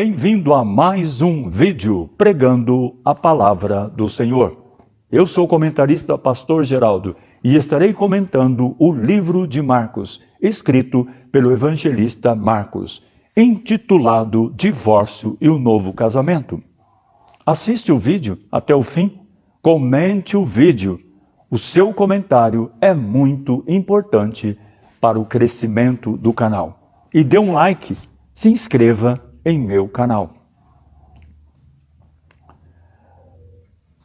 Bem-vindo a mais um vídeo pregando a palavra do Senhor. Eu sou o comentarista Pastor Geraldo e estarei comentando o livro de Marcos, escrito pelo evangelista Marcos, intitulado Divórcio e o Novo Casamento. Assiste o vídeo até o fim, comente o vídeo. O seu comentário é muito importante para o crescimento do canal. E dê um like, se inscreva em meu canal.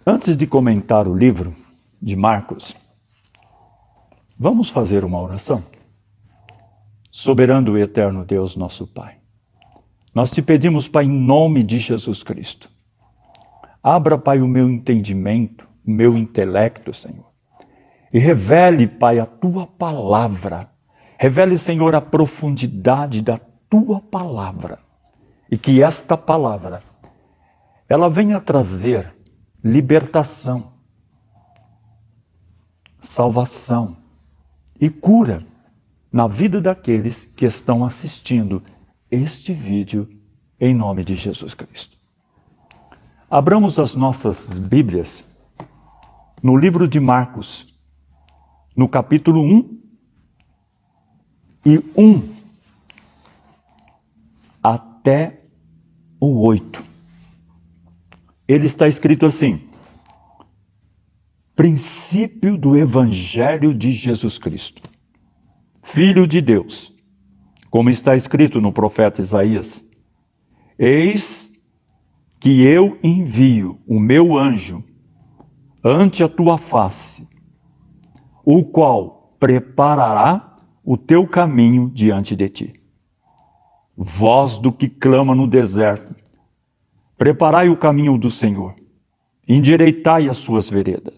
Antes de comentar o livro de Marcos, vamos fazer uma oração. Soberano e eterno Deus, nosso Pai, nós te pedimos, Pai, em nome de Jesus Cristo, abra, Pai, o meu entendimento, o meu intelecto, Senhor, e revele, Pai, a tua palavra. Revele, Senhor, a profundidade da tua palavra. E que esta palavra, ela venha trazer libertação, salvação e cura na vida daqueles que estão assistindo este vídeo em nome de Jesus Cristo. Abramos as nossas Bíblias no livro de Marcos, no capítulo 1 e 1 até o 8. Ele está escrito assim: princípio do Evangelho de Jesus Cristo, Filho de Deus, como está escrito no profeta Isaías: eis que eu envio o meu anjo ante a tua face, o qual preparará o teu caminho diante de ti. Voz do que clama no deserto: preparai o caminho do Senhor, endireitai as suas veredas.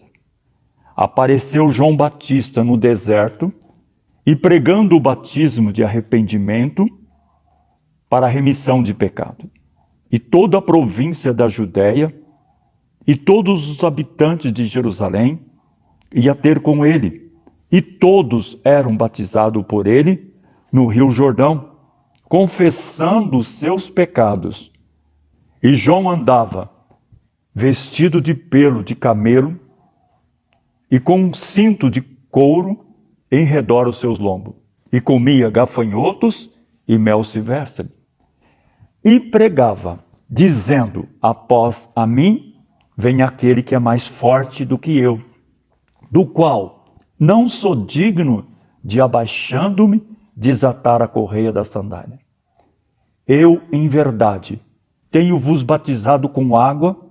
Apareceu João Batista no deserto e pregando o batismo de arrependimento para a remissão de pecado. E toda a província da Judéia e todos os habitantes de Jerusalém ia ter com ele, e todos eram batizados por ele no Rio Jordão, confessando os seus pecados. E João andava vestido de pelo de camelo e com um cinto de couro em redor os seus lombos, e comia gafanhotos e mel silvestre. E pregava, dizendo: após a mim vem aquele que é mais forte do que eu, do qual não sou digno de, abaixando-me, desatar a correia da sandália. Eu, em verdade, tenho-vos batizado com água,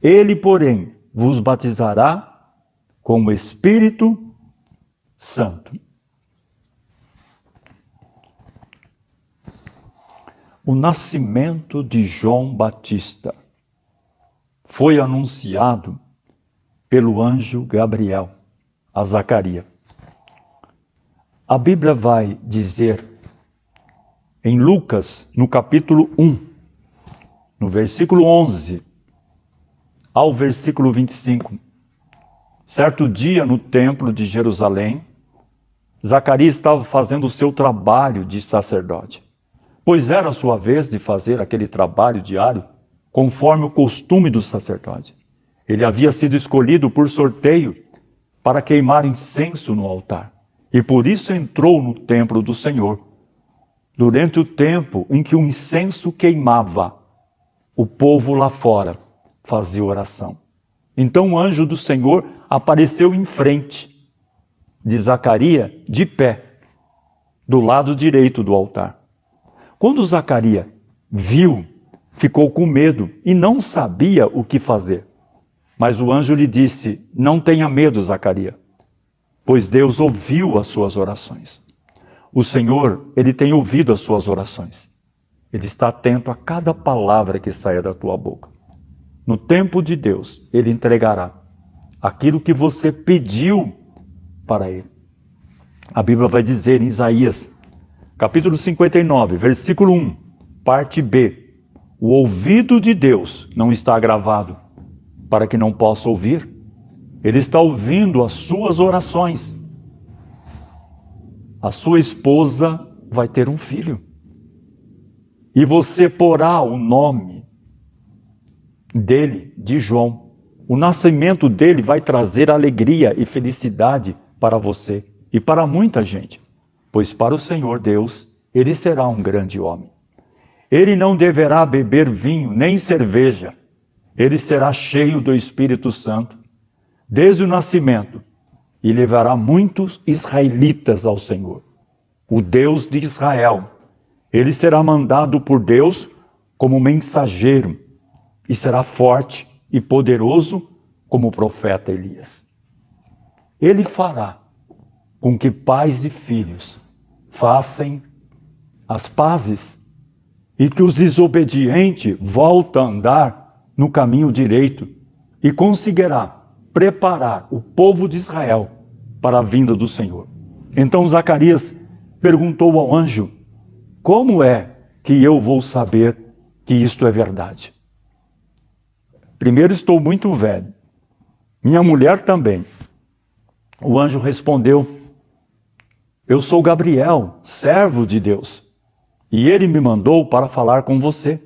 ele, porém, vos batizará com o Espírito Santo. O nascimento de João Batista foi anunciado pelo anjo Gabriel a Zacarias. A Bíblia vai dizer em Lucas, no capítulo 1, no versículo 11 ao versículo 25. Certo dia no templo de Jerusalém, Zacarias estava fazendo o seu trabalho de sacerdote, pois era a sua vez de fazer aquele trabalho diário, conforme o costume do sacerdote. Ele havia sido escolhido por sorteio para queimar incenso no altar, e por isso entrou no templo do Senhor. Durante o tempo em que o incenso queimava, o povo lá fora fazia oração. Então o anjo do Senhor apareceu em frente de Zacarias, de pé, do lado direito do altar. Quando Zacarias viu, ficou com medo e não sabia o que fazer. Mas o anjo lhe disse: não tenha medo, Zacarias, pois Deus ouviu as suas orações. O Senhor, Ele tem ouvido as suas orações. Ele está atento a cada palavra que saia da tua boca. No tempo de Deus, Ele entregará aquilo que você pediu para Ele. A Bíblia vai dizer em Isaías, capítulo 59, versículo 1, parte B: o ouvido de Deus não está agravado para que não possa ouvir. Ele está ouvindo as suas orações. A sua esposa vai ter um filho. e você porá o nome dele de João. O nascimento dele vai trazer alegria e felicidade para você e para muita gente, pois para o Senhor Deus, ele será um grande homem. Ele não deverá beber vinho nem cerveja, ele será cheio do Espírito Santo desde o nascimento e levará muitos israelitas ao Senhor, o Deus de Israel. Ele será mandado por Deus como mensageiro e será forte e poderoso como o profeta Elias. Ele fará com que pais e filhos façam as pazes e que os desobedientes voltem a andar no caminho direito e conseguirá preparar o povo de Israel para a vinda do Senhor. Então Zacarias perguntou ao anjo: como é que eu vou saber que isto é verdade? Primeiro, estou muito velho. Minha mulher também. O anjo respondeu: eu sou Gabriel, servo de Deus, e ele me mandou para falar com você,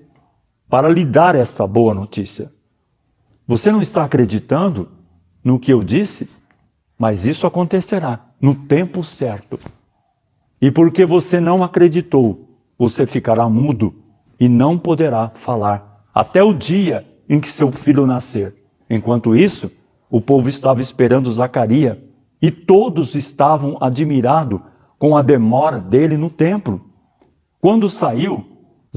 para lhe dar essa boa notícia. Você não está acreditando no que eu disse? Mas isso acontecerá no tempo certo. E porque você não acreditou, você ficará mudo e não poderá falar até o dia em que seu filho nascer. Enquanto isso, o povo estava esperando Zacarias e todos estavam admirados com a demora dele no templo. Quando saiu,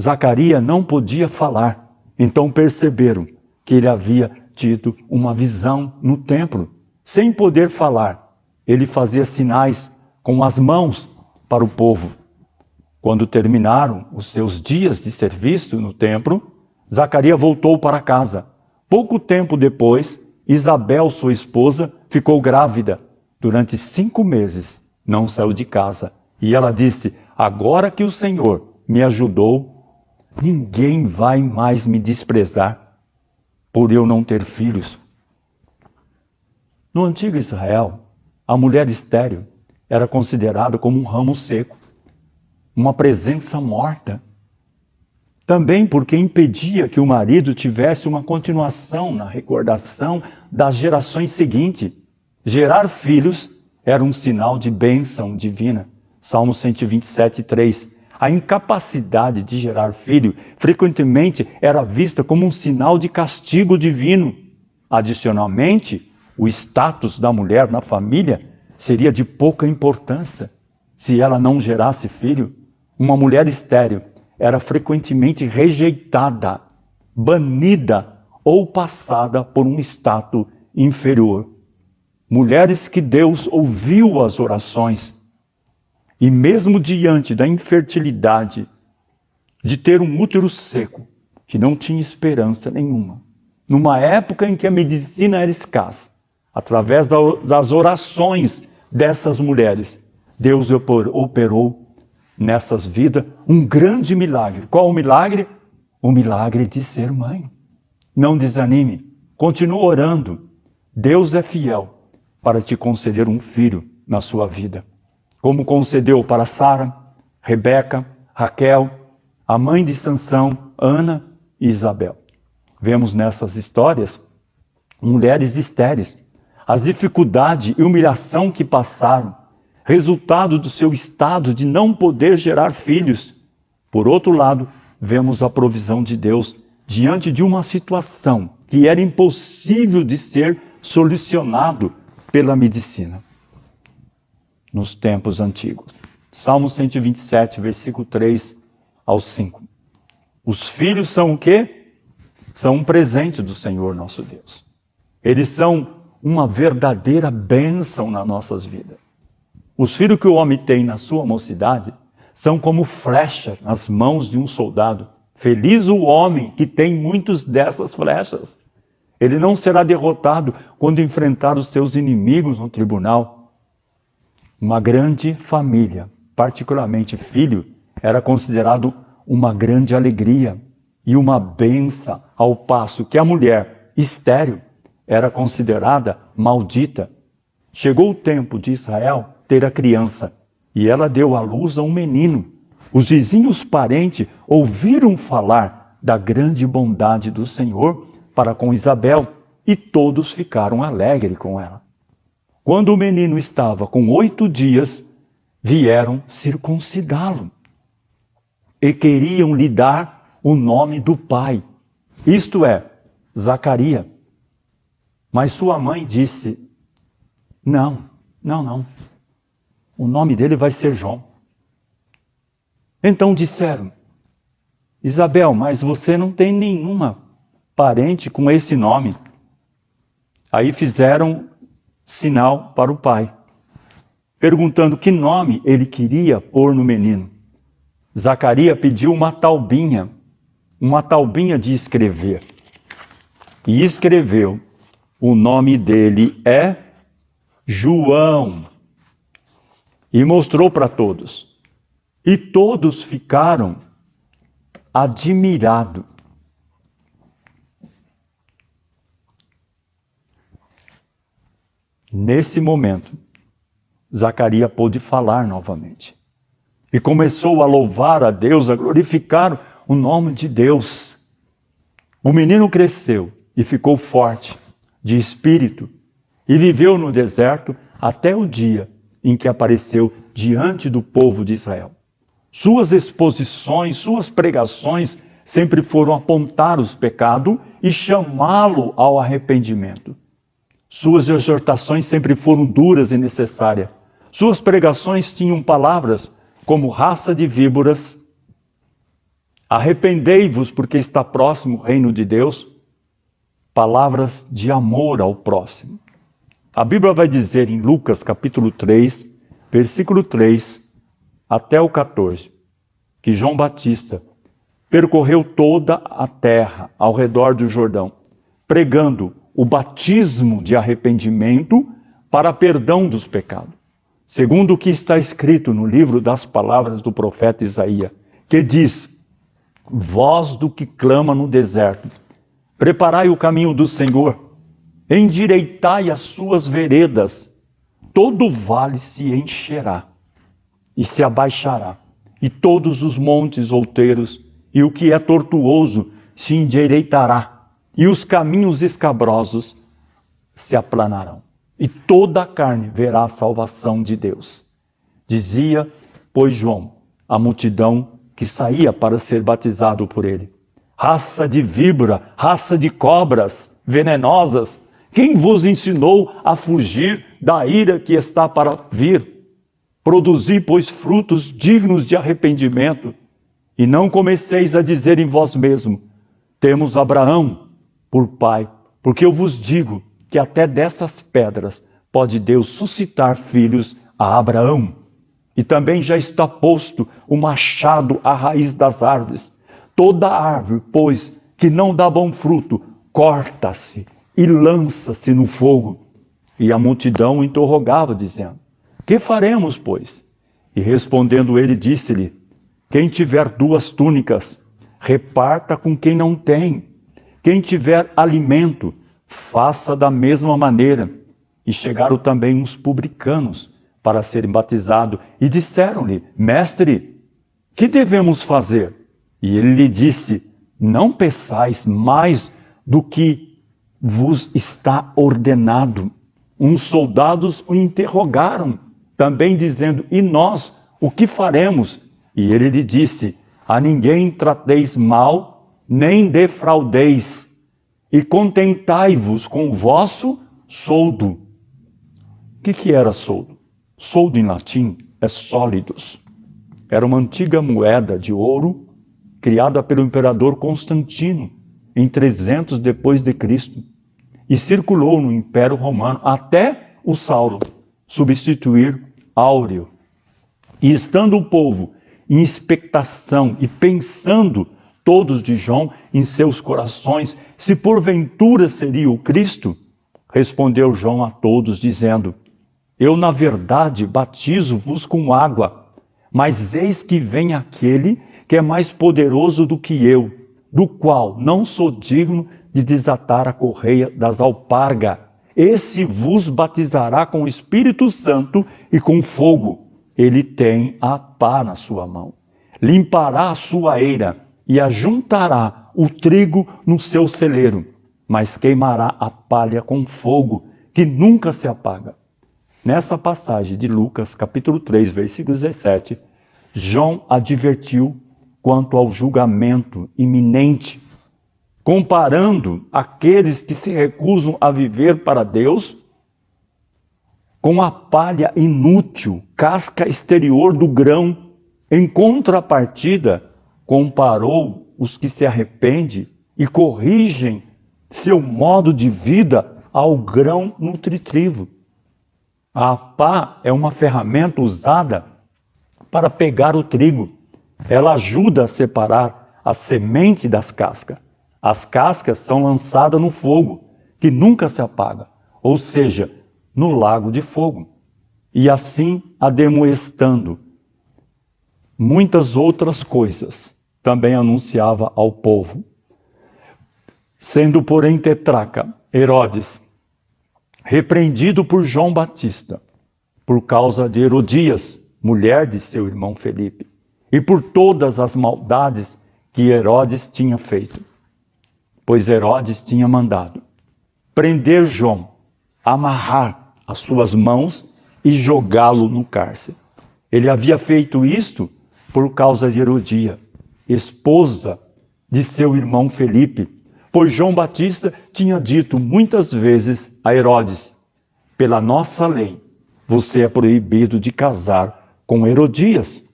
Zacarias não podia falar. Então perceberam que ele havia tido uma visão no templo. Sem poder falar, ele fazia sinais com as mãos para o povo. Quando terminaram os seus dias de serviço no templo, Zacarias voltou para casa. Pouco tempo depois, Isabel, sua esposa, ficou grávida. Durante 5 meses, não saiu de casa. E ela disse: agora que o Senhor me ajudou, ninguém vai mais me desprezar por eu não ter filhos. No antigo Israel, a mulher estéril era considerada como um ramo seco, uma presença morta. Também porque impedia que o marido tivesse uma continuação na recordação das gerações seguintes. Gerar filhos era um sinal de bênção divina. Salmo 127, 3. A incapacidade de gerar filho frequentemente era vista como um sinal de castigo divino. Adicionalmente, o status da mulher na família seria de pouca importância se ela não gerasse filho. Uma mulher estéril era frequentemente rejeitada, banida ou passada por um status inferior. Mulheres que Deus ouviu as orações e mesmo diante da infertilidade, de ter um útero seco, que não tinha esperança nenhuma, numa época em que a medicina era escassa, através das orações dessas mulheres, Deus operou nessas vidas um grande milagre. Qual o milagre? O milagre de ser mãe. Não desanime, continue orando. Deus é fiel para te conceder um filho na sua vida, como concedeu para Sara, Rebeca, Raquel, a mãe de Sansão, Ana e Isabel. Vemos nessas histórias mulheres estéreis, as dificuldades e humilhação que passaram, resultado do seu estado de não poder gerar filhos. Por outro lado, vemos a provisão de Deus diante de uma situação que era impossível de ser solucionado pela medicina nos tempos antigos. Salmo 127, versículo 3 ao 5. Os filhos são o quê? São um presente do Senhor nosso Deus. Eles são uma verdadeira bênção nas nossas vidas. Os filhos que o homem tem na sua mocidade são como flechas nas mãos de um soldado. Feliz o homem que tem muitas dessas flechas. Ele não será derrotado quando enfrentar os seus inimigos no tribunal. Uma grande família, particularmente filho, era considerado uma grande alegria e uma bênção, ao passo que a mulher estéril era considerada maldita. Chegou o tempo de Israel ter a criança, e ela deu à luz a um menino. Os vizinhos parentes ouviram falar da grande bondade do Senhor para com Isabel e todos ficaram alegres com ela. Quando o menino estava com 8 dias, vieram circuncidá-lo e queriam lhe dar o nome do pai, isto é, Zacarias. Mas sua mãe disse: não. O nome dele vai ser João. Então disseram: Isabel, mas você não tem nenhuma parente com esse nome. Aí fizeram sinal para o pai, perguntando que nome ele queria pôr no menino. Zacarias pediu uma taubinha de escrever. E escreveu: o nome dele é João. E mostrou para todos. E todos ficaram admirados. Nesse momento, Zacarias pôde falar novamente. E começou a louvar a Deus, a glorificar o nome de Deus. O menino cresceu e ficou forte de espírito e viveu no deserto até o dia em que apareceu diante do povo de Israel. Suas exposições, suas pregações sempre foram apontar os pecados e chamá-lo ao arrependimento. Suas exortações sempre foram duras e necessárias. Suas pregações tinham palavras como raça de víboras, arrependei-vos porque está próximo o reino de Deus, palavras de amor ao próximo. A Bíblia vai dizer em Lucas capítulo 3, versículo 3 até o 14, que João Batista percorreu toda a terra ao redor do Jordão, pregando o batismo de arrependimento para perdão dos pecados, segundo o que está escrito no livro das palavras do profeta Isaías, que diz: voz do que clama no deserto, preparai o caminho do Senhor, endireitai as suas veredas, todo vale se encherá e se abaixará, e todos os montes outeiros e o que é tortuoso se endireitará, e os caminhos escabrosos se aplanarão, e toda a carne verá a salvação de Deus. Dizia, pois, João, a multidão que saía para ser batizado por ele: raça de víbora, raça de cobras venenosas, quem vos ensinou a fugir da ira que está para vir? Produzi, pois, frutos dignos de arrependimento, e não comeceis a dizer em vós mesmo: temos Abraão por pai, porque eu vos digo que até dessas pedras pode Deus suscitar filhos a Abraão. E também já está posto o machado à raiz das árvores. Toda árvore, pois, que não dá bom fruto, corta-se e lança-se no fogo. E a multidão interrogava, dizendo: que faremos, pois? E respondendo ele, disse-lhe: quem tiver 2 túnicas, reparta com quem não tem. Quem tiver alimento, faça da mesma maneira. E chegaram também uns publicanos para serem batizados, e disseram-lhe: mestre, que devemos fazer? E ele lhe disse: não peçais mais do que vos está ordenado. Uns soldados o interrogaram, também dizendo: e nós, o que faremos? E ele lhe disse: a ninguém trateis mal, nem defraudeis, e contentai-vos com o vosso soldo. O que era soldo? Soldo em latim é sólidos. Era uma antiga moeda de ouro criada pelo imperador Constantino em 300 depois de Cristo e circulou no Império Romano até o Sauro substituir áureo. E estando o povo em expectação e pensando todos de João em seus corações se porventura seria o Cristo, respondeu João a todos dizendo: eu na verdade batizo-vos com água, mas eis que vem aquele que é mais poderoso do que eu, do qual não sou digno de desatar a correia das alpargas. Esse vos batizará com o Espírito Santo e com fogo. Ele tem a pá na sua mão. limpará a sua eira e ajuntará o trigo no seu celeiro, mas queimará a palha com fogo que nunca se apaga. Nessa passagem de Lucas, capítulo 3, versículo 17, João advertiu quanto ao julgamento iminente, comparando aqueles que se recusam a viver para Deus com a palha inútil, casca exterior do grão. Em contrapartida, comparou os que se arrependem e corrigem seu modo de vida ao grão nutritivo. A pá é uma ferramenta usada para pegar o trigo. Ela ajuda a separar a semente das cascas. As cascas são lançadas no fogo, que nunca se apaga, ou seja, no lago de fogo, e assim ademoestando. Muitas outras coisas também anunciava ao povo. Sendo, porém, tetrarca Herodes repreendido por João Batista, por causa de Herodias, mulher de seu irmão Felipe, e por todas as maldades que Herodes tinha feito. Pois Herodes tinha mandado prender João, amarrar as suas mãos e jogá-lo no cárcere. Ele havia feito isto por causa de Herodia, esposa de seu irmão Felipe, pois João Batista tinha dito muitas vezes a Herodes: pela nossa lei, você é proibido de casar com Herodias.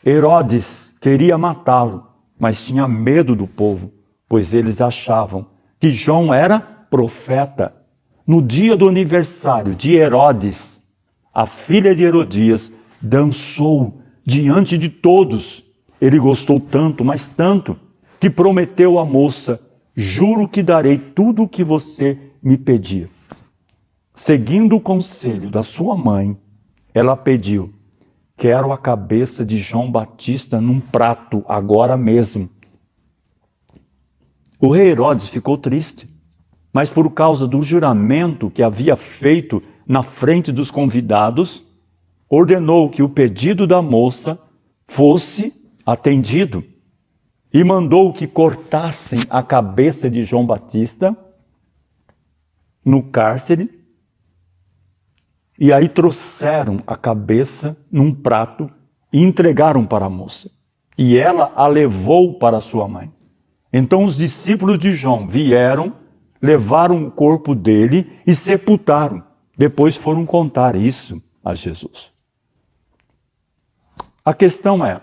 Herodes queria matá-lo, mas tinha medo do povo, pois eles achavam que João era profeta. No dia do aniversário de Herodes, a filha de Herodias dançou diante de todos. Ele gostou tanto, mas tanto, que prometeu à moça: juro que darei tudo o que você me pedir. Seguindo o conselho da sua mãe, ela pediu: quero a cabeça de João Batista num prato agora mesmo. O rei Herodes ficou triste, mas por causa do juramento que havia feito na frente dos convidados, ordenou que o pedido da moça fosse atendido e mandou que cortassem a cabeça de João Batista no cárcere, e aí trouxeram a cabeça num prato e entregaram para a moça, e ela a levou para sua mãe. Então os discípulos de João vieram, levaram o corpo dele e sepultaram. Depois foram contar isso a Jesus. A questão é: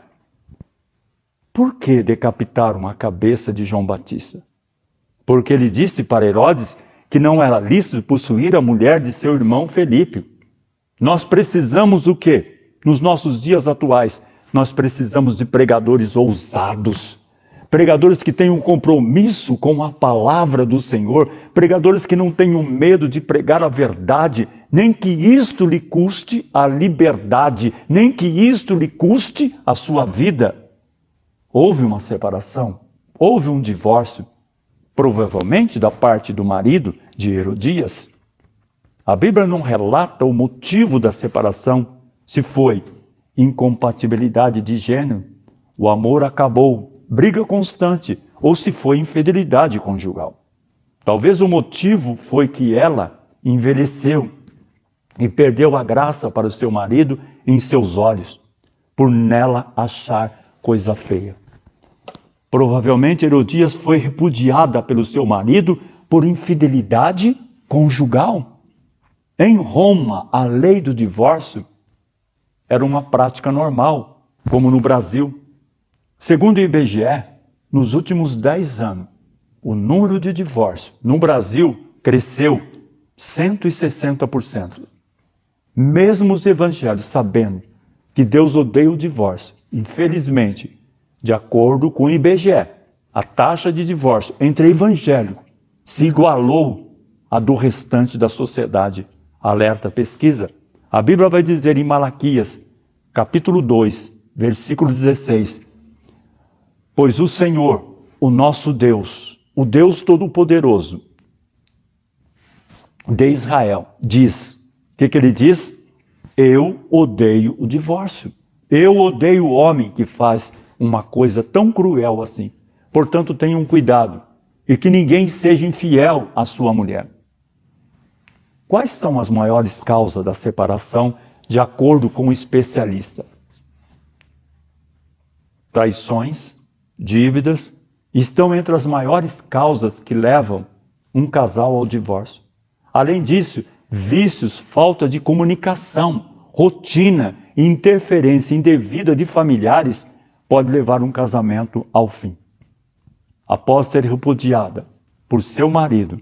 por que decapitaram a cabeça de João Batista? Porque ele disse para Herodes que não era lícito possuir a mulher de seu irmão Felipe. Nós precisamos o quê? Nos nossos dias atuais, nós precisamos de pregadores ousados, pregadores que tenham compromisso com a palavra do Senhor, pregadores que não tenham medo de pregar a verdade, nem que isto lhe custe a liberdade, nem que isto lhe custe a sua vida. Houve uma separação, houve um divórcio, provavelmente da parte do marido de Herodias. A Bíblia não relata o motivo da separação, se foi incompatibilidade de gênero, o amor acabou, briga constante, ou se foi infidelidade conjugal. Talvez o motivo foi que ela envelheceu e perdeu a graça para o seu marido em seus olhos, por nela achar coisa feia. Provavelmente Herodias foi repudiada pelo seu marido por infidelidade conjugal. Em Roma, a lei do divórcio era uma prática normal, como no Brasil. Segundo o IBGE, nos últimos 10 anos, o número de divórcios no Brasil cresceu 160%. Mesmo os evangélicos sabendo que Deus odeia o divórcio, infelizmente, de acordo com o IBGE, a taxa de divórcio entre evangélicos se igualou à do restante da sociedade. Alerta pesquisa. A Bíblia vai dizer em Malaquias, capítulo 2, versículo 16: pois o Senhor, o nosso Deus, o Deus Todo-Poderoso de Israel, diz, o que ele diz? Eu odeio o divórcio. Eu odeio o homem que faz uma coisa tão cruel assim. Portanto, tenham cuidado e que ninguém seja infiel à sua mulher. Quais são as maiores causas da separação, de acordo com o especialista? Traições, dívidas, estão entre as maiores causas que levam um casal ao divórcio. Além disso, vícios, falta de comunicação, rotina e interferência indevida de familiares pode levar um casamento ao fim. Após ser repudiada por seu marido,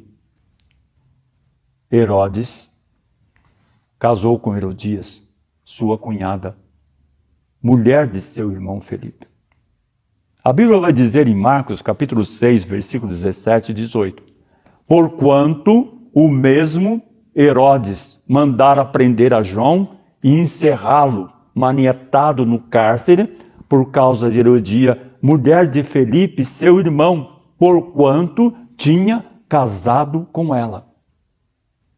Herodes casou com Herodias, sua cunhada, mulher de seu irmão Felipe. A Bíblia vai dizer em Marcos, capítulo 6, versículos 17 e 18: porquanto o mesmo Herodes mandara prender a João e encerrá-lo, manietado no cárcere, por causa de Herodia, mulher de Felipe, seu irmão, porquanto tinha casado com ela.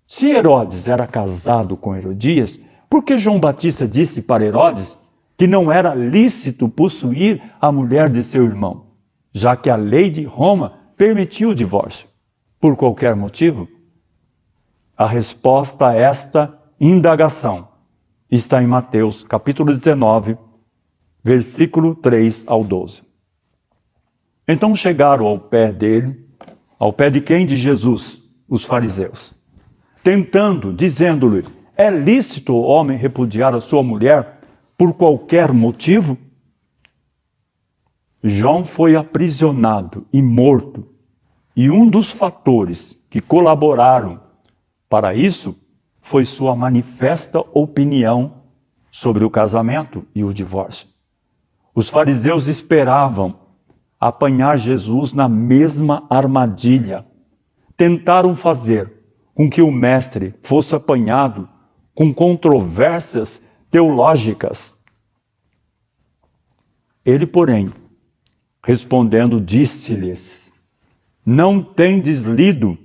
Se Herodes era casado com Herodias, por que João Batista disse para Herodes que não era lícito possuir a mulher de seu irmão, já que a lei de Roma permitia o divórcio? Por qualquer motivo? A resposta a esta indagação está em Mateus, capítulo 19, versículo 3 ao 12. Então chegaram ao pé dele, ao pé de quem? De Jesus, os fariseus, tentando, dizendo-lhe: é lícito o homem repudiar a sua mulher por qualquer motivo? João foi aprisionado e morto, e um dos fatores que colaboraram para isso foi sua manifesta opinião sobre o casamento e o divórcio. Os fariseus esperavam apanhar Jesus na mesma armadilha. Tentaram fazer com que o mestre fosse apanhado com controvérsias teológicas. Ele, porém, respondendo, disse-lhes: não tendes lido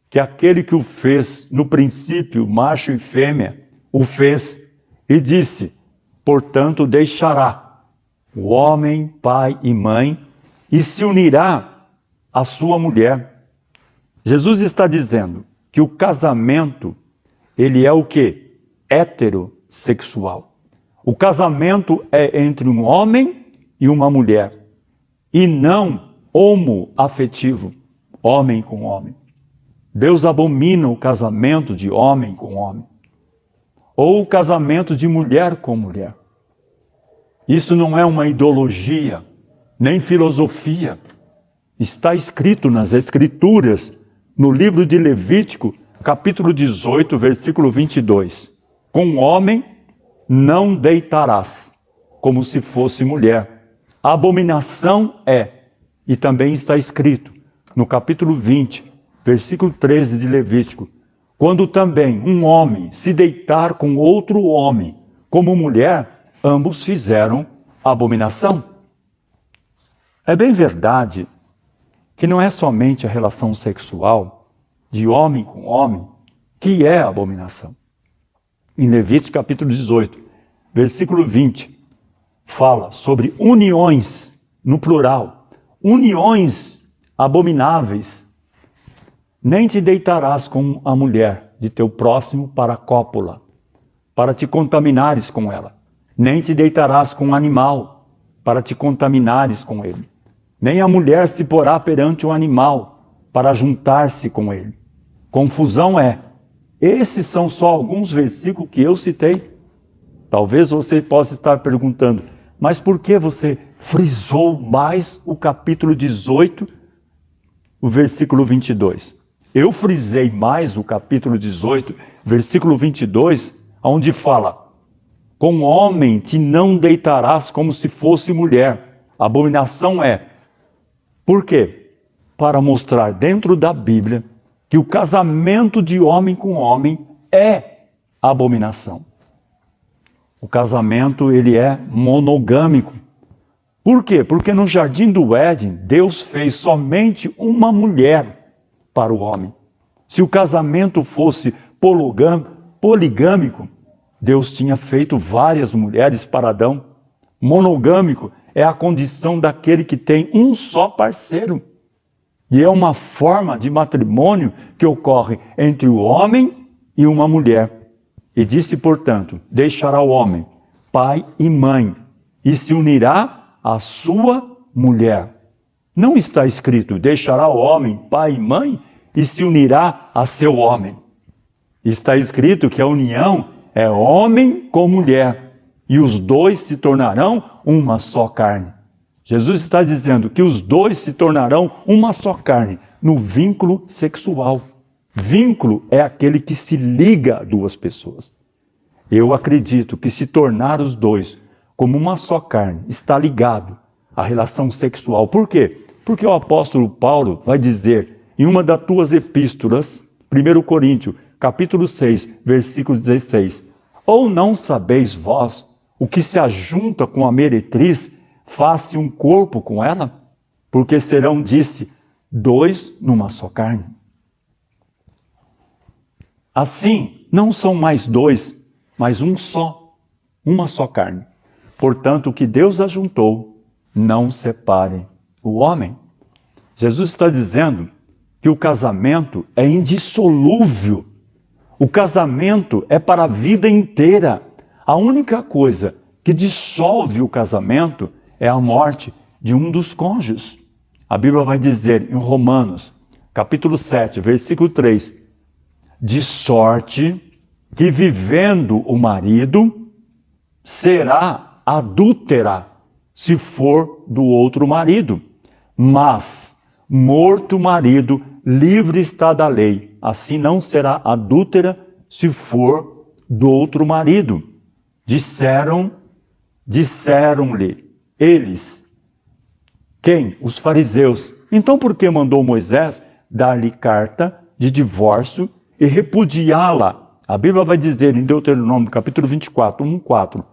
que aquele que o fez, no princípio, macho e fêmea, o fez, e disse: portanto, deixará o homem, pai e mãe, e se unirá à sua mulher. Jesus está dizendo que o casamento, ele é o quê? Heterossexual. O casamento é entre um homem e uma mulher, e não homoafetivo, homem com homem. Deus abomina o casamento de homem com homem, ou o casamento de mulher com mulher. Isso não é uma ideologia, nem filosofia. Está escrito nas Escrituras, no livro de Levítico, capítulo 18, versículo 22. Com homem não deitarás, como se fosse mulher. A abominação é, e também está escrito no capítulo 20, versículo 13 de Levítico, quando também um homem se deitar com outro homem como mulher, ambos fizeram abominação. É bem verdade que não é somente a relação sexual de homem com homem que é abominação. Em Levítico capítulo 18, versículo 20, fala sobre uniões, no plural, uniões abomináveis. Nem te deitarás com a mulher de teu próximo para a cópula, para te contaminares com ela. Nem te deitarás com um animal, para te contaminares com ele. Nem a mulher se porá perante o animal, para juntar-se com ele. Confusão é. Esses são só alguns versículos que eu citei. Talvez você possa estar perguntando, mas por que você frisou mais o capítulo 18, o versículo 22? Eu frisei mais o capítulo 18, versículo 22, onde fala: com homem te não deitarás como se fosse mulher. A abominação é. Por quê? Para mostrar dentro da Bíblia que o casamento de homem com homem é abominação. O casamento, ele é monogâmico. Por quê? Porque no jardim do Éden, Deus fez somente uma mulher para o homem. Se o casamento fosse poligâmico, Deus tinha feito várias mulheres para Adão. Monogâmico é a condição daquele que tem um só parceiro. E é uma forma de matrimônio que ocorre entre o homem e uma mulher. E disse, portanto, deixará o homem pai e mãe, e se unirá à sua mulher. Não está escrito, deixará o homem pai e mãe, e se unirá a seu homem. Está escrito que a união é homem com mulher, e os dois se tornarão uma só carne. Jesus está dizendo que os dois se tornarão uma só carne no vínculo sexual. Vínculo é aquele que se liga a duas pessoas. Eu acredito que se tornar os dois como uma só carne está ligado à relação sexual. Por quê? Porque o apóstolo Paulo vai dizer em uma das tuas epístolas, 1 Coríntios, capítulo 6, versículo 16, ou não sabeis vós o que se ajunta com a meretriz, faz-se um corpo com ela? Porque serão, disse, dois numa só carne. Assim, não são mais dois, mas um só, uma só carne. Portanto, o que Deus ajuntou, não separe o homem. Jesus está dizendo que o casamento é indissolúvel. O casamento é para a vida inteira. A única coisa que dissolve o casamento é a morte de um dos cônjuges. A Bíblia vai dizer em Romanos, capítulo 7, versículo 3, de sorte que vivendo o marido será adúltera se for do outro marido, mas morto o marido, livre está da lei, assim não será adúltera se for do outro marido. Disseram-lhe eles, quem? Os fariseus. Então por que mandou Moisés dar-lhe carta de divórcio e repudiá-la? A Bíblia vai dizer em Deuteronômio, capítulo 24, 1, 4.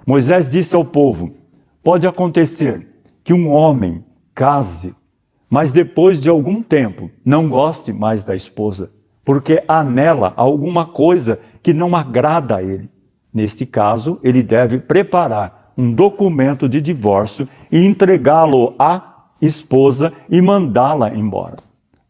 Moisés disse ao povo, pode acontecer que um homem case, mas depois de algum tempo não goste mais da esposa, porque há nela alguma coisa que não agrada a ele. Neste caso, ele deve preparar um documento de divórcio e entregá-lo à esposa e mandá-la embora.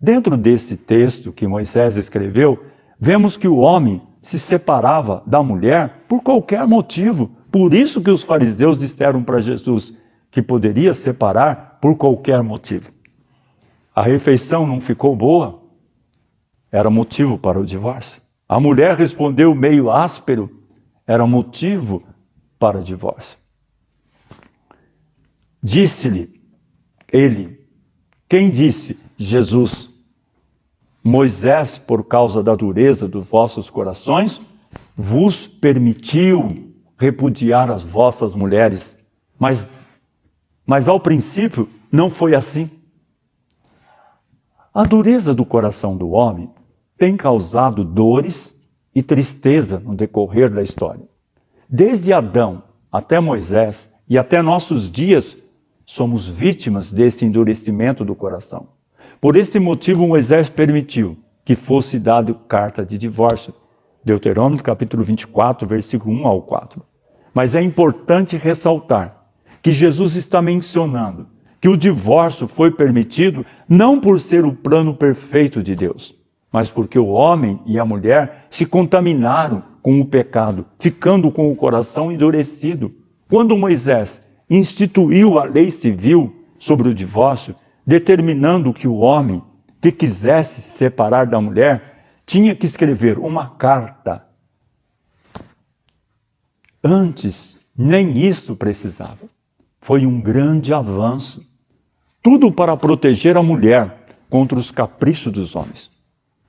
Dentro desse texto que Moisés escreveu, vemos que o homem se separava da mulher por qualquer motivo. Por isso que os fariseus disseram para Jesus que poderia separar por qualquer motivo. A refeição não ficou boa, era motivo para o divórcio. A mulher respondeu meio áspero, era motivo para o divórcio. Disse-lhe ele, quem disse? Jesus. Moisés, por causa da dureza dos vossos corações, vos permitiu repudiar as vossas mulheres. Mas ao princípio não foi assim. A dureza do coração do homem tem causado dores e tristeza no decorrer da história. Desde Adão até Moisés e até nossos dias, somos vítimas desse endurecimento do coração. Por esse motivo, Moisés permitiu que fosse dado carta de divórcio. Deuteronômio capítulo 24, versículo 1 ao 4. Mas é importante ressaltar que Jesus está mencionando que o divórcio foi permitido não por ser o plano perfeito de Deus, mas porque o homem e a mulher se contaminaram com o pecado, ficando com o coração endurecido. Quando Moisés instituiu a lei civil sobre o divórcio, determinando que o homem que quisesse se separar da mulher tinha que escrever uma carta. Antes, nem isso precisava. Foi um grande avanço. Tudo para proteger a mulher contra os caprichos dos homens.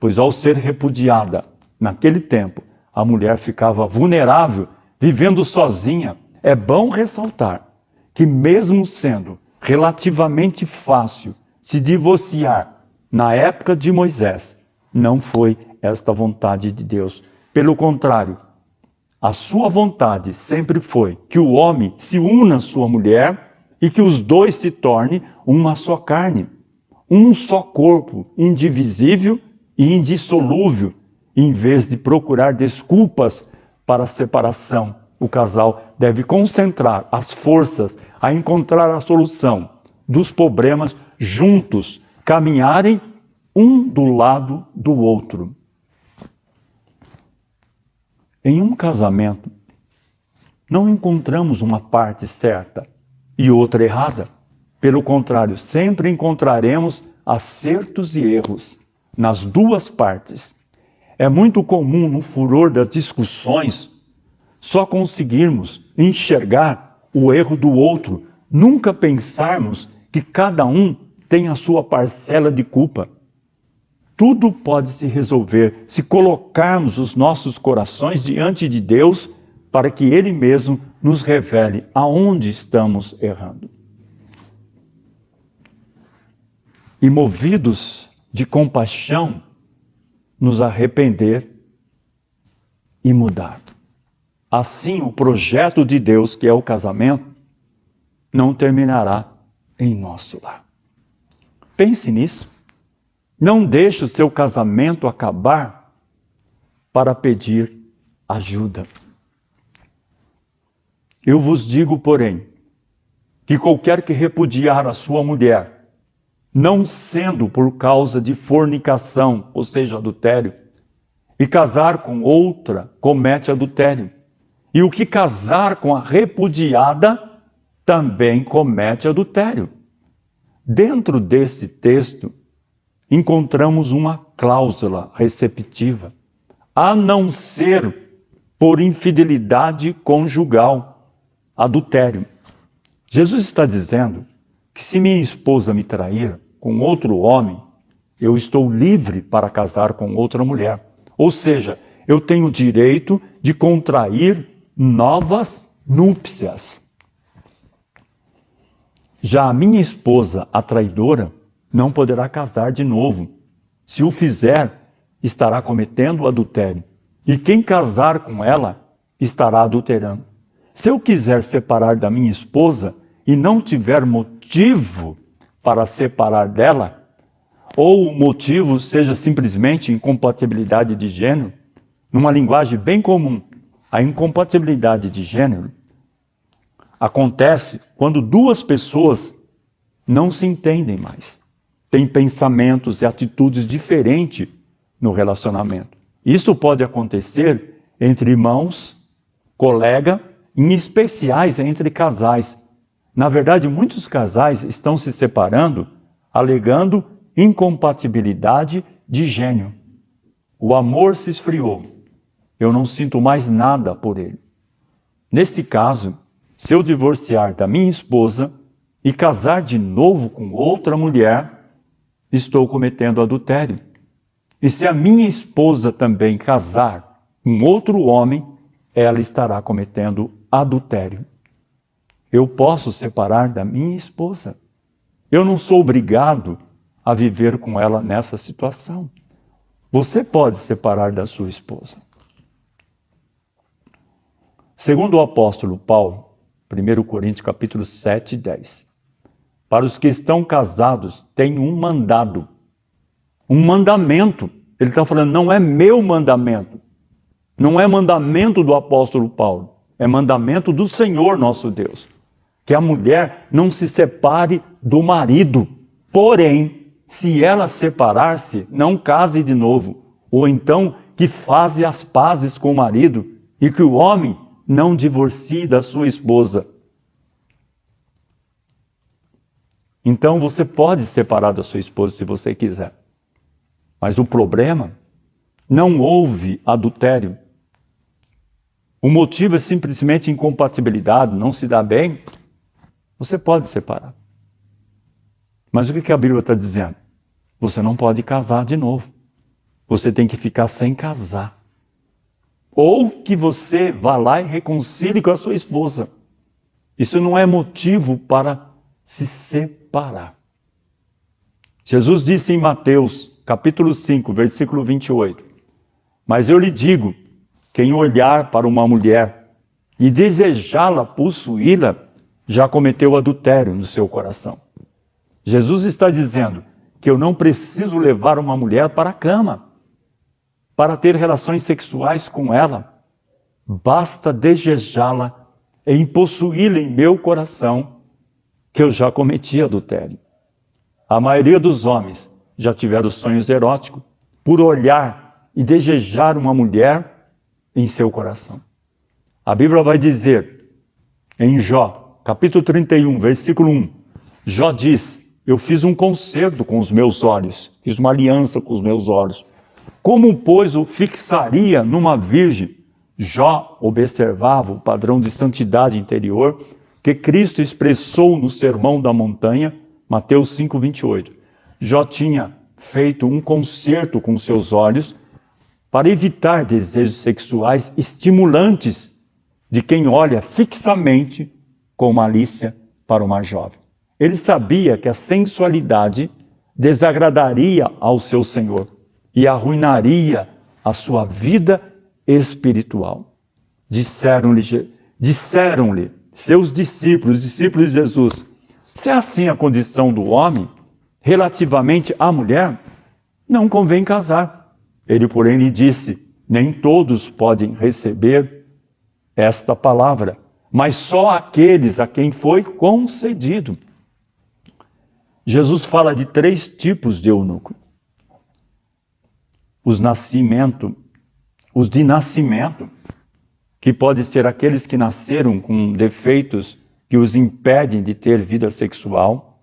Pois ao ser repudiada, naquele tempo, a mulher ficava vulnerável, vivendo sozinha. É bom ressaltar que mesmo sendo relativamente fácil se divorciar na época de Moisés, não foi esta vontade de Deus. Pelo contrário, a sua vontade sempre foi que o homem se una à sua mulher e que os dois se tornem uma só carne, um só corpo, indivisível e indissolúvel, em vez de procurar desculpas para a separação O casal deve concentrar as forças a encontrar a solução dos problemas juntos, caminharem um do lado do outro. Em um casamento, não encontramos uma parte certa e outra errada. Pelo contrário, sempre encontraremos acertos e erros nas duas partes. É muito comum, no furor das discussões, só conseguirmos enxergar o erro do outro, nunca pensarmos que cada um tem a sua parcela de culpa. Tudo pode se resolver se colocarmos os nossos corações diante de Deus para que Ele mesmo nos revele aonde estamos errando. E movidos de compaixão, nos arrepender e mudar. Assim, o projeto de Deus, que é o casamento, não terminará em nosso lar. Pense nisso. Não deixe o seu casamento acabar para pedir ajuda. Eu vos digo, porém, que qualquer que repudiar a sua mulher, não sendo por causa de fornicação, ou seja, adultério, e casar com outra, comete adultério. E o que casar com a repudiada, também comete adultério. Dentro desse texto, encontramos uma cláusula receptiva, a não ser por infidelidade conjugal, adultério. Jesus está dizendo que se minha esposa me trair com outro homem, eu estou livre para casar com outra mulher. Ou seja, eu tenho direito de contrair novas núpcias. Já a minha esposa, a traidora, não poderá casar de novo. Se o fizer, estará cometendo adultério. E quem casar com ela, estará adulterando. Se eu quiser separar da minha esposa e não tiver motivo para separar dela, ou o motivo seja simplesmente incompatibilidade de gênero, numa linguagem bem comum, a incompatibilidade de gênero acontece quando duas pessoas não se entendem mais. Têm pensamentos e atitudes diferentes no relacionamento. Isso pode acontecer entre irmãos, colega, em especiais entre casais. Na verdade, muitos casais estão se separando alegando incompatibilidade de gênero. O amor se esfriou. Eu não sinto mais nada por ele. Neste caso, se eu divorciar da minha esposa e casar de novo com outra mulher, estou cometendo adultério. E se a minha esposa também casar com outro homem, ela estará cometendo adultério. Eu posso separar da minha esposa. Eu não sou obrigado a viver com ela nessa situação. Você pode separar da sua esposa. Segundo o apóstolo Paulo, 1 Coríntios capítulo 7, 10. Para os que estão casados, tem um mandado. Um mandamento. Ele está falando, não é meu mandamento. Não é mandamento do apóstolo Paulo. É mandamento do Senhor nosso Deus. Que a mulher não se separe do marido. Porém, se ela separar-se, não case de novo. Ou então, que faze as pazes com o marido e que o homem não divorcie da sua esposa. Então você pode separar da sua esposa se você quiser. Mas o problema, não houve adultério. O motivo é simplesmente incompatibilidade, não se dá bem. Você pode separar. Mas o que a Bíblia está dizendo? Você não pode casar de novo. Você tem que ficar sem casar. Ou que você vá lá e reconcilie com a sua esposa. Isso não é motivo para se separar. Jesus disse em Mateus, capítulo 5, versículo 28. Mas eu lhe digo, quem olhar para uma mulher e desejá-la, possuí-la, já cometeu adultério no seu coração. Jesus está dizendo que eu não preciso levar uma mulher para a cama, para ter relações sexuais com ela. basta desejá-la e possuí-la em meu coração, que eu já cometi adultério. A maioria dos homens já tiveram sonhos eróticos por olhar e desejar uma mulher em seu coração. A Bíblia vai dizer, em Jó, capítulo 31, versículo 1, Jó diz, eu fiz um concerto com os meus olhos, fiz uma aliança com os meus olhos. Como, pois, o fixaria numa virgem? Jó observava o padrão de santidade interior que Cristo expressou no Sermão da Montanha, Mateus 5, 28. Jó tinha feito um concerto com seus olhos para evitar desejos sexuais estimulantes de quem olha fixamente com malícia para uma jovem. Ele sabia que a sensualidade desagradaria ao seu Senhor e arruinaria a sua vida espiritual. Disseram-lhe seus discípulos, discípulos de Jesus, se é assim a condição do homem relativamente à mulher, não convém casar. Ele, porém, lhe disse, nem todos podem receber esta palavra, mas só aqueles a quem foi concedido. Jesus fala de 3 tipos de eunuco. Os de nascimento, que podem ser aqueles que nasceram com defeitos que os impedem de ter vida sexual.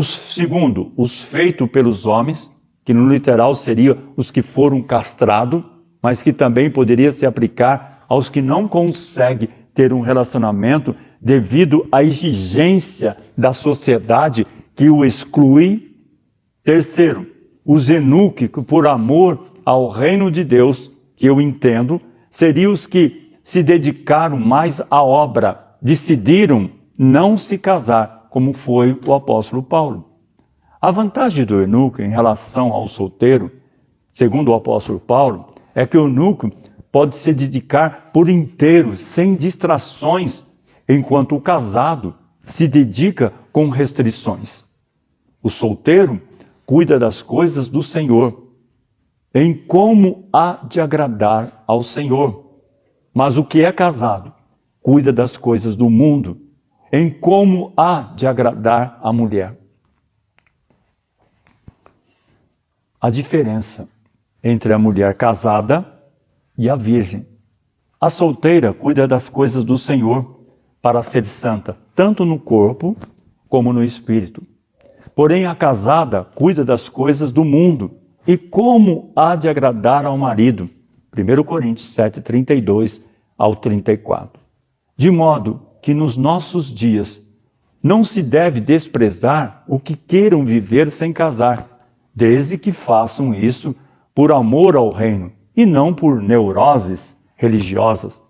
Segundo, os feitos pelos homens, que no literal seriam os que foram castrados, mas que também poderia se aplicar aos que não conseguem ter um relacionamento devido à exigência da sociedade que o exclui. Terceiro, os eunucos, que por amor ao reino de Deus, que eu entendo, seriam os que se dedicaram mais à obra, decidiram não se casar, como foi o apóstolo Paulo. A vantagem do eunuco em relação ao solteiro, segundo o apóstolo Paulo, é que o eunuco pode se dedicar por inteiro, sem distrações, enquanto o casado se dedica com restrições. O solteiro cuida das coisas do Senhor, em como há de agradar ao Senhor. Mas o que é casado cuida das coisas do mundo, em como há de agradar a mulher. A diferença entre a mulher casada e a virgem. A solteira cuida das coisas do Senhor para ser santa, tanto no corpo como no espírito. Porém, a casada cuida das coisas do mundo e como há de agradar ao marido. 1 Coríntios 7, 32 ao 34. De modo que nos nossos dias não se deve desprezar o que queiram viver sem casar, desde que façam isso por amor ao reino e não por neuroses religiosas.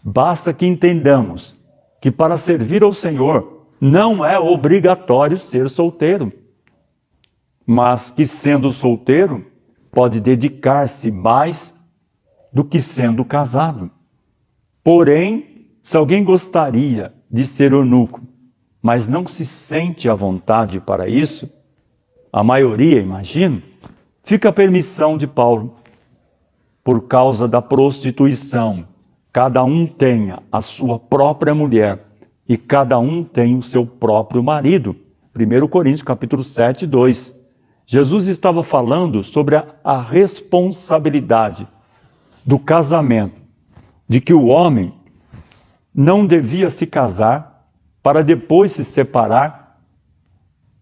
Basta que entendamos que para servir ao Senhor não é obrigatório ser solteiro, mas que sendo solteiro pode dedicar-se mais do que sendo casado. Porém, se alguém gostaria de ser eunuco, mas não se sente à vontade para isso, a maioria, imagino, fica a permissão de Paulo. Por causa da prostituição, cada um tenha a sua própria mulher e cada um tem o seu próprio marido. 1 Coríntios capítulo 7, 2. Jesus estava falando sobre a responsabilidade do casamento, de que o homem não devia se casar para depois se separar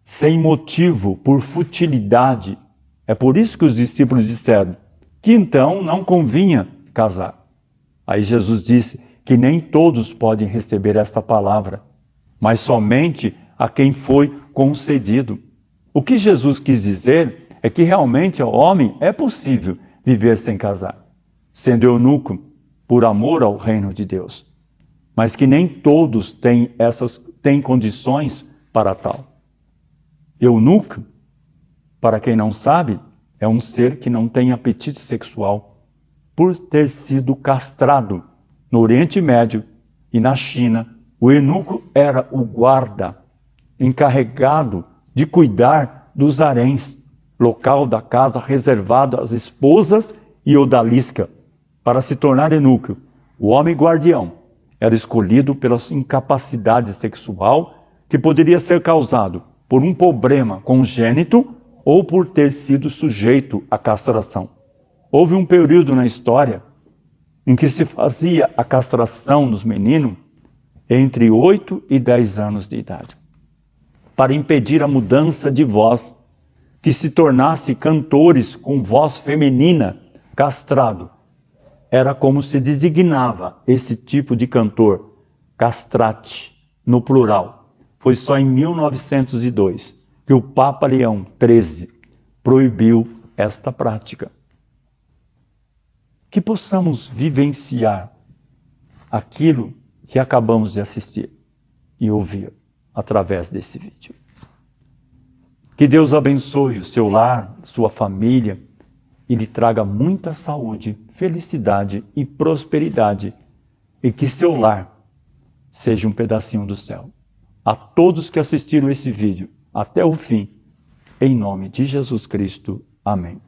sem motivo, por futilidade. É por isso que os discípulos disseram que então não convinha casar. Aí Jesus disse que nem todos podem receber esta palavra, mas somente a quem foi concedido. O que Jesus quis dizer é que realmente ao homem é possível viver sem casar, sendo eunuco por amor ao reino de Deus, mas que nem todos têm condições para tal. Eunuco, para quem não sabe, é um ser que não tem apetite sexual por ter sido castrado. No Oriente Médio e na China, o eunuco era o guarda encarregado de cuidar dos haréns, local da casa reservado às esposas e odalisca. Para se tornar eunuco, O homem guardião era escolhido pela incapacidade sexual que poderia ser causado por um problema congênito ou por ter sido sujeito à castração. Houve um período na história em que se fazia a castração nos meninos entre 8 e 10 anos de idade, para impedir a mudança de voz, que se tornasse cantores com voz feminina castrado. Era como se designava esse tipo de cantor, castrate, no plural. Foi só em 1902 que o Papa Leão XIII proibiu esta prática. Que possamos vivenciar aquilo que acabamos de assistir e ouvir através desse vídeo. Que Deus abençoe o seu lar, sua família, e lhe traga muita saúde, felicidade e prosperidade, e que seu lar seja um pedacinho do céu. A todos que assistiram esse vídeo até o fim, em nome de Jesus Cristo. Amém.